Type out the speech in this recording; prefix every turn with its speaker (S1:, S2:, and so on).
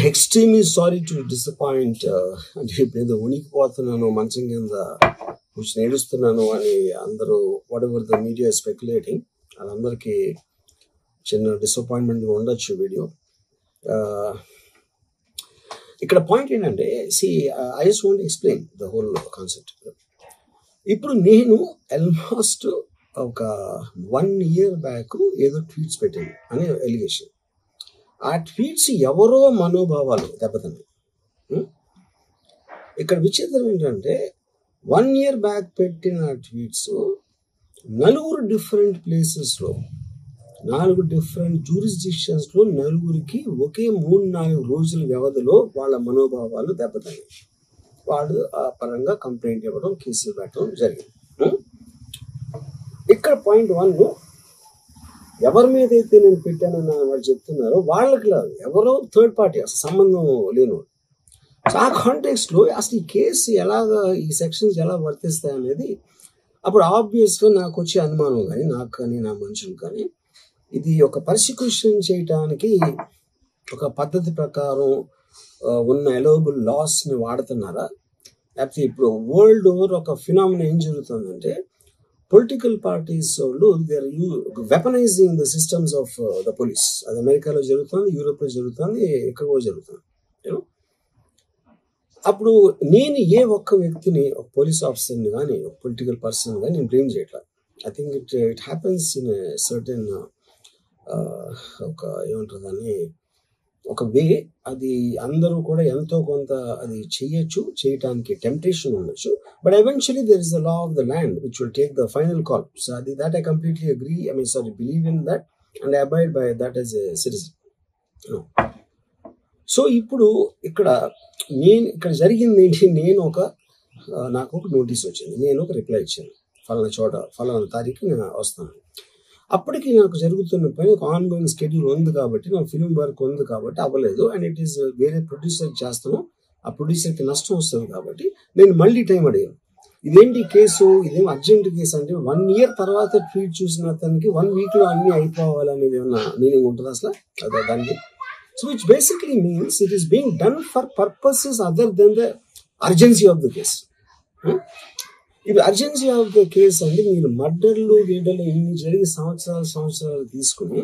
S1: Extremely sorry to disappoint. అంటే ఇప్పుడు ఏదో ఉనికిపోతున్నాను, మంచం కింద కూర్చొని ఏడుస్తున్నాను అని అందరూ what ever the media speculating, వాళ్ళందరికీ చిన్న డిసప్పాయింట్మెంట్ ఉండొచ్చు వీడియో. ఇక్కడ పాయింట్ ఏంటంటే, I just want explain the whole concept. ఇప్పుడు నేను ఆల్మోస్ట్ ఒక 1 year బ్యాక్ ఏదో ట్వీట్స్ పెట్టాను అనే ఎలిగేషన్. ఆ ట్వీట్స్ ఎవరో మనోభావాలు దెబ్బతిన్నాయి. ఇక్కడ విచిత్రం ఏంటంటే 1 year బ్యాక్ పెట్టిన ట్వీట్స్ 4 డిఫరెంట్ ప్లేసెస్లో 4 డిఫరెంట్ జ్యూరిస్డిక్షన్స్లో 4కి ఒకే 3-4 రోజుల వ్యవధిలో వాళ్ళ మనోభావాలు దెబ్బతిన్నాయి. వాడు ఆ పరంగా కంప్లైంట్ ఇవ్వడం, కేసులు పెట్టడం జరిగింది. ఇక్కడ పాయింట్ 1, ఎవరి మీద అయితే నేను పెట్టానని వాళ్ళు చెప్తున్నారో వాళ్ళకి లేదు, ఎవరో థర్డ్ పార్టీ, అసలు సంబంధం లేని. సో ఆ కాంటెక్స్ట్లో అసలు ఈ కేసు ఎలాగా, ఈ సెక్షన్స్ ఎలా వర్తిస్తాయి అనేది అప్పుడు ఆబ్వియస్గా నాకు వచ్చే అనుమానం కానీ, నాకు కానీ నా మనుషులు కానీ, ఇది ఒక పర్సిక్యూషన్ చేయటానికి ఒక పద్ధతి ప్రకారం ఉన్న అలౌబుల్ లాస్ని వాడుతున్నారా, లేకపోతే ఇప్పుడు వరల్డ్ ఓవర్ ఒక ఫినామినా ఏం జరుగుతుందంటే, పొలిటికల్ పార్టీస్ వాళ్ళు they are weaponizing the systems of the police. అది అమెరికాలో జరుగుతుంది, యూరోప్లో జరుగుతుంది, ఎక్కడో జరుగుతుంది. అప్పుడు నేను ఏ ఒక్క వ్యక్తిని, ఒక పోలీస్ ఆఫీసర్ని కానీ, ఒక పొలిటికల్ పర్సన్ కానీ నేను బ్లేమ్ చేయట్లేదు. I think it happens in certain ఒక ఏమంటారు దాన్ని, ఒక వే. అది అందరూ కూడా ఎంతో కొంత అది చేయటానికి టెంప్టేషన్ ఉండొచ్చు. But eventually there is the law of the land which will take the final call. So అది that I completely agree, believe in that and abide by that as a citizen. So ఇప్పుడు ఇక్కడ జరిగింది ఏంటి, నాకు ఒక notice వచ్చింది, నేను ఒక రిప్లై ఇచ్చాను, ఫలానా చోట ఫలానా తారీఖు నేను వస్తాను. అప్పటికి నాకు జరుగుతున్న పని ఒక ఆన్గోయింగ్ స్కెడ్యూల్ ఉంది కాబట్టి, నా ఫిలిం వర్క్ ఉంది కాబట్టి అవ్వలేదు. అండ్ ఇట్ ఈస్ వేరే ప్రొడ్యూసర్ చేస్తాను, ఆ ప్రొడ్యూసర్కి నష్టం వస్తుంది కాబట్టి నేను మళ్ళీ టైం అడిగాను. ఇదేంటి కేసు, ఇదేం అర్జెంట్ కేసు అంటే 1 year తర్వాత ట్వీట్ చూసిన అతనికి 1 weekలో అన్నీ అయిపోవాలనేది ఏమన్నా మీనింగ్ ఉంటుంది అసలు అదే దానికి? So which basically means it is being done for purposes other than the urgency of the case. ఇప్పుడు అర్జెన్సీ ఆఫ్ ద కేసు అంటే, మీరు మర్డర్లు గీడలు ఇన్ని జరిగి సంవత్సరాలు తీసుకుని